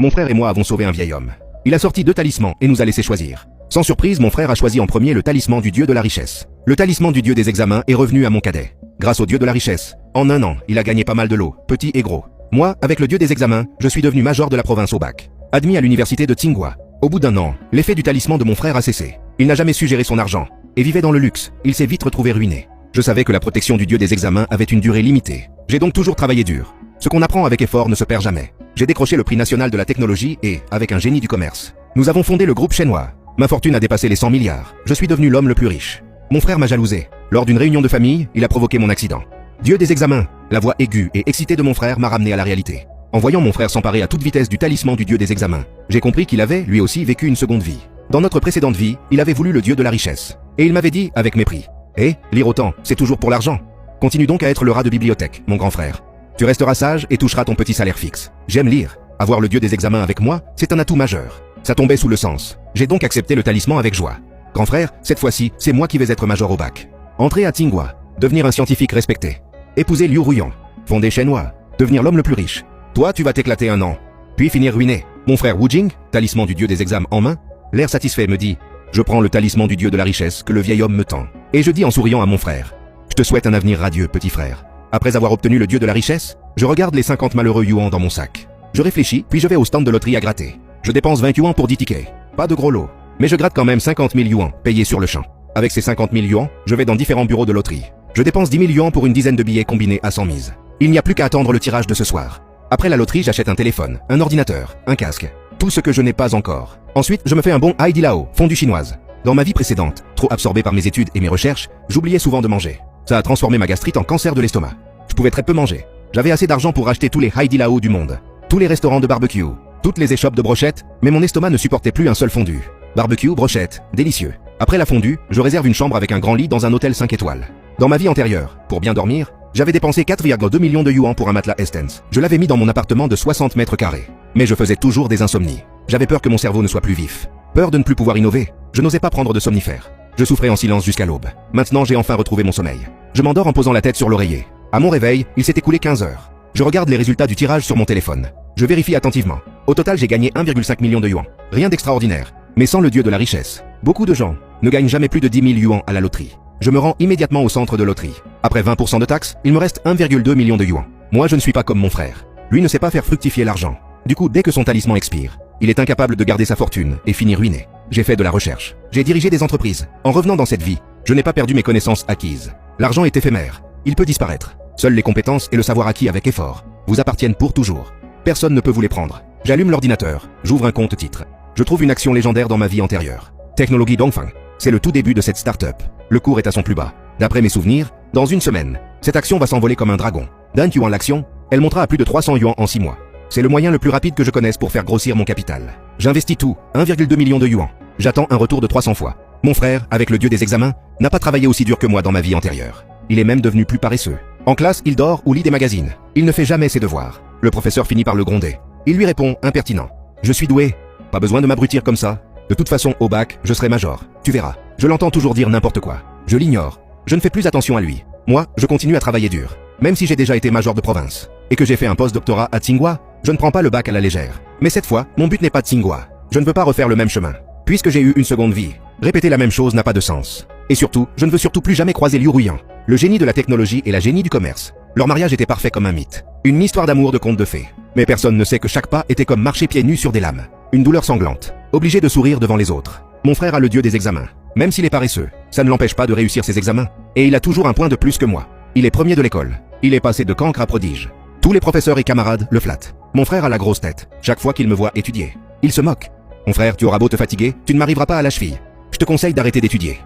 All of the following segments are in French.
Mon frère et moi avons sauvé un vieil homme. Il a sorti 2 talismans et nous a laissé choisir. Sans surprise, mon frère a choisi en premier le talisman du dieu de la richesse. Le talisman du dieu des examens est revenu à mon cadet. Grâce au dieu de la richesse, en 1 an, il a gagné pas mal de lots, petits et gros. Moi, avec le dieu des examens, je suis devenu major de la province au bac. Admis à l'université de Tsinghua. Au bout d'1 an, l'effet du talisman de mon frère a cessé. Il n'a jamais su gérer son argent et vivait dans le luxe. Il s'est vite retrouvé ruiné. Je savais que la protection du dieu des examens avait une durée limitée. J'ai donc toujours travaillé dur. Ce qu'on apprend avec effort ne se perd jamais. J'ai décroché le prix national de la technologie et, avec un génie du commerce, nous avons fondé le groupe chinois. Ma fortune a dépassé les 100 milliards. Je suis devenu l'homme le plus riche. Mon frère m'a jalousé. Lors d'une réunion de famille, il a provoqué mon accident. Dieu des examens. La voix aiguë et excitée de mon frère m'a ramené à la réalité. En voyant mon frère s'emparer à toute vitesse du talisman du dieu des examens, j'ai compris qu'il avait, lui aussi, vécu une seconde vie. Dans notre précédente vie, il avait voulu le dieu de la richesse. Et il m'avait dit, avec mépris, « Eh, lire autant, c'est toujours pour l'argent. Continue donc à être le rat de bibliothèque, mon grand frère. Tu resteras sage et toucheras ton petit salaire fixe. J'aime lire. Avoir le dieu des examens avec moi, c'est un atout majeur. » Ça tombait sous le sens. J'ai donc accepté le talisman avec joie. Grand frère, cette fois-ci, c'est moi qui vais être major au bac. Entrer à Tsinghua, devenir un scientifique respecté. Épouser Liu Ruyan, fonder Shenhua, devenir l'homme le plus riche. Toi, tu vas t'éclater 1 an, puis finir ruiné. Mon frère Wu Jing, talisman du dieu des examens en main, l'air satisfait me dit « Je prends le talisman du dieu de la richesse que le vieil homme me tend. » Et je dis en souriant à mon frère « Je te souhaite un avenir radieux, petit frère. » Après avoir obtenu le dieu de la richesse, je regarde les 50 malheureux yuan dans mon sac. Je réfléchis, puis je vais au stand de loterie à gratter. Je dépense 20 yuan pour 10 tickets. Pas de gros lot. Mais je gratte quand même 50 000 yuan, payés sur le champ. Avec ces 50 000 yuan, je vais dans différents bureaux de loterie. Je dépense 10 000 yuan pour une dizaine de billets combinés à 100 mises. Il n'y a plus qu'à attendre le tirage de ce soir. Après la loterie, j'achète un téléphone, un ordinateur, un casque. Tout ce que je n'ai pas encore. Ensuite, je me fais un bon Hai Di Lao, fondue chinoise. Dans ma vie précédente, trop absorbé par mes études et mes recherches, j'oubliais souvent de manger. Ça a transformé ma gastrite en cancer de l'estomac. Je pouvais très peu manger. J'avais assez d'argent pour acheter tous les Hai Di Lao du monde. Tous les restaurants de barbecue. Toutes les échoppes de brochettes, mais mon estomac ne supportait plus un seul fondu. Barbecue, brochette, délicieux. Après la fondue, je réserve une chambre avec un grand lit dans un hôtel 5 étoiles. Dans ma vie antérieure, pour bien dormir, j'avais dépensé 4,2 millions de yuan pour un matelas Estens. Je l'avais mis dans mon appartement de 60 mètres carrés. Mais je faisais toujours des insomnies. J'avais peur que mon cerveau ne soit plus vif. Peur de ne plus pouvoir innover. Je n'osais pas prendre de somnifères. Je souffrais en silence jusqu'à l'aube. Maintenant, j'ai enfin retrouvé mon sommeil. Je m'endors en posant la tête sur l'oreiller. À mon réveil, il s'est écoulé 15 heures. Je regarde les résultats du tirage sur mon téléphone. Je vérifie attentivement. Au total, j'ai gagné 1,5 million de yuan. Rien d'extraordinaire. Mais sans le dieu de la richesse. Beaucoup de gens ne gagnent jamais plus de 10 000 yuan à la loterie. Je me rends immédiatement au centre de loterie. Après 20% de taxes, il me reste 1,2 million de yuan. Moi, je ne suis pas comme mon frère. Lui ne sait pas faire fructifier l'argent. Du coup, dès que son talisman expire, il est incapable de garder sa fortune et finit ruiné. J'ai fait de la recherche. J'ai dirigé des entreprises. En revenant dans cette vie, je n'ai pas perdu mes connaissances acquises. L'argent est éphémère. Il peut disparaître. Seules les compétences et le savoir acquis avec effort vous appartiennent pour toujours. Personne ne peut vous les prendre. J'allume l'ordinateur. J'ouvre un compte titre. Je trouve une action légendaire dans ma vie antérieure. Technologie Dongfeng. C'est le tout début de cette start-up. Le cours est à son plus bas. D'après mes souvenirs, dans 1 semaine, cette action va s'envoler comme un dragon. D'un yuan l'action, elle montera à plus de 300 yuan en 6 mois. C'est le moyen le plus rapide que je connaisse pour faire grossir mon capital. J'investis tout, 1,2 million de yuan. J'attends un retour de 300 fois. Mon frère, avec le dieu des examens, n'a pas travaillé aussi dur que moi dans ma vie antérieure. Il est même devenu plus paresseux. En classe, il dort ou lit des magazines. Il ne fait jamais ses devoirs. Le professeur finit par le gronder. Il lui répond, impertinent. Je suis doué. Pas besoin de m'abrutir comme ça. De toute façon, au bac, je serai major. Tu verras. Je l'entends toujours dire n'importe quoi. Je l'ignore. Je ne fais plus attention à lui. Moi, je continue à travailler dur. Même si j'ai déjà été major de province. Et que j'ai fait un post-doctorat à Tsinghua, je ne prends pas le bac à la légère. Mais cette fois, mon but n'est pas Tsinghua. Je ne veux pas refaire le même chemin. Puisque j'ai eu une seconde vie, répéter la même chose n'a pas de sens. Et surtout, je ne veux surtout plus jamais croiser Liu Ruyan. Le génie de la technologie et la génie du commerce. Leur mariage était parfait comme un mythe. Une histoire d'amour de conte de fées. Mais personne ne sait que chaque pas était comme marcher pieds nus sur des lames. Une douleur sanglante. Obligé de sourire devant les autres. Mon frère a le dieu des examens. Même s'il est paresseux, ça ne l'empêche pas de réussir ses examens. Et il a toujours un point de plus que moi. Il est premier de l'école. Il est passé de cancre à prodige. Tous les professeurs et camarades le flattent. Mon frère a la grosse tête. Chaque fois qu'il me voit étudier, il se moque. Mon frère, tu auras beau te fatiguer, tu ne m'arriveras pas à la cheville. Je te conseille d'arrêter d'étudier.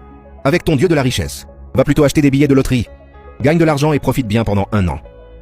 Avec ton dieu de la richesse, va plutôt acheter des billets de loterie. Gagne de l'argent et profite bien pendant 1 an.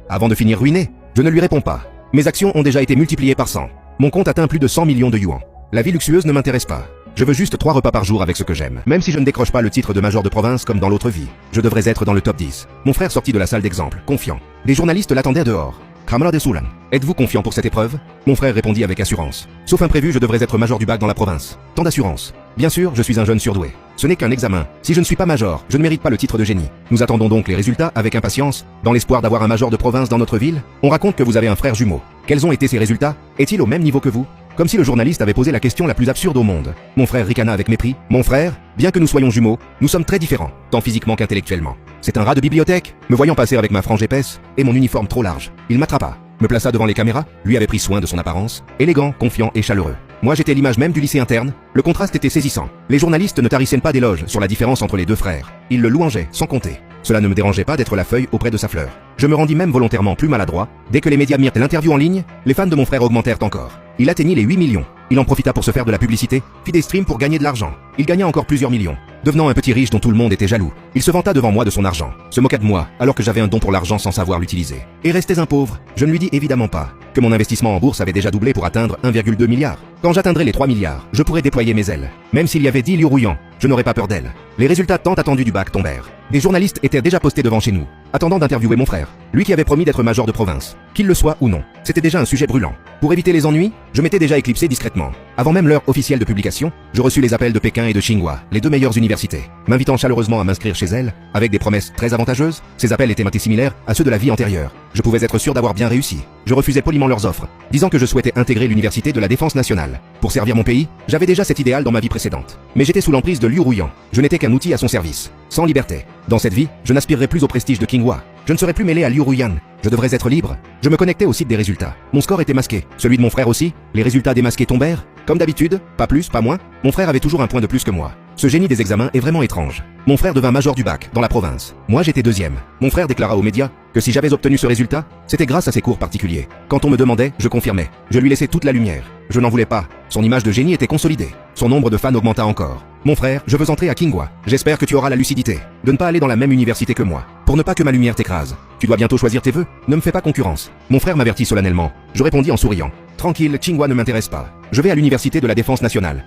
Avant de finir ruiné, je ne lui réponds pas. Mes actions ont déjà été multipliées par 100. Mon compte atteint plus de 100 millions de yuan. La vie luxueuse ne m'intéresse pas. Je veux juste 3 repas par jour avec ce que j'aime. Même si je ne décroche pas le titre de major de province comme dans l'autre vie, je devrais être dans le top 10. Mon frère sortit de la salle d'exemple, confiant. Des journalistes l'attendaient dehors. Kamala de Soulan. Êtes-vous confiant pour cette épreuve? Mon frère répondit avec assurance. Sauf imprévu, je devrais être major du bac dans la province. Tant d'assurance. Bien sûr, je suis un jeune surdoué. Ce n'est qu'un examen. Si je ne suis pas major, je ne mérite pas le titre de génie. Nous attendons donc les résultats avec impatience, dans l'espoir d'avoir un major de province dans notre ville. On raconte que vous avez un frère jumeau. Quels ont été ces résultats? Est-il au même niveau que vous? comme si le journaliste avait posé la question la plus absurde au monde. Mon frère ricana avec mépris. Mon frère, bien que nous soyons jumeaux, nous sommes très différents, tant physiquement qu'intellectuellement. C'est un rat de bibliothèque. Me voyant passer avec ma frange épaisse et mon uniforme trop large, il m'attrapa, me plaça devant les caméras, lui avait pris soin de son apparence, élégant, confiant et chaleureux. Moi j'étais l'image même du lycée interne, le contraste était saisissant. Les journalistes ne tarissaient pas d'éloges sur la différence entre les deux frères. Ils le louangeaient, sans compter. Cela ne me dérangeait pas d'être la feuille auprès de sa fleur. Je me rendis même volontairement plus maladroit. Dès que les médias mirent l'interview en ligne, les fans de mon frère augmentèrent encore. Il atteignit les 8 millions. Il en profita pour se faire de la publicité, fit des streams pour gagner de l'argent. Il gagna encore plusieurs millions. Devenant un petit riche dont tout le monde était jaloux, il se vanta devant moi de son argent, se moqua de moi alors que j'avais un don pour l'argent sans savoir l'utiliser. Et restais un pauvre. Je ne lui dis évidemment pas que mon investissement en bourse avait déjà doublé pour atteindre 1,2 milliard. Quand j'atteindrai les 3 milliards, je pourrai déployer mes ailes. Même s'il y avait 10 lieux rouillants, je n'aurais pas peur d'elle. Les résultats tant attendus du bac tombèrent. Des journalistes étaient déjà postés devant chez nous, attendant d'interviewer mon frère, lui qui avait promis d'être major de province. Qu'il le soit ou non, c'était déjà un sujet brûlant. Pour éviter les ennuis, je m'étais déjà éclipsé discrètement. Avant même l'heure officielle de publication, je reçus les appels de Pékin et de Tsinghua, les deux meilleures universités, m'invitant chaleureusement à m'inscrire chez elles, avec des promesses très avantageuses. Ces appels étaient similaires à ceux de la vie antérieure. Je pouvais être sûr d'avoir bien réussi. Je refusais poliment leurs offres, disant que je souhaitais intégrer l'université de la défense nationale. Pour servir mon pays, j'avais déjà cet idéal dans ma vie précédente. Mais j'étais sous l'emprise de Liu Ruyan. Je n'étais qu'un outil à son service, sans liberté. Dans cette vie, je n'aspirerai plus au prestige de Tsinghua. Je ne serai plus mêlé à Liu Ruyan. Je devrais être libre. Je me connectais au site des résultats. Mon score était masqué. Celui de mon frère aussi. Les résultats démasqués tombèrent. Comme d'habitude, pas plus, pas moins. Mon frère avait toujours un point de plus que moi. Ce génie des examens est vraiment étrange. Mon frère devint major du bac, dans la province. Moi j'étais deuxième. Mon frère déclara aux médias que si j'avais obtenu ce résultat, c'était grâce à ses cours particuliers. Quand on me demandait, je confirmais. Je lui laissais toute la lumière. Je n'en voulais pas. Son image de génie était consolidée. Son nombre de fans augmenta encore. Mon frère, je veux entrer à Tsinghua. J'espère que tu auras la lucidité de ne pas aller dans la même université que moi, pour ne pas que ma lumière t'écrase. Tu dois bientôt choisir tes vœux. Ne me fais pas concurrence. Mon frère m'avertit solennellement. Je répondis en souriant. Tranquille, Tsinghua ne m'intéresse pas. Je vais à l'université de la défense nationale.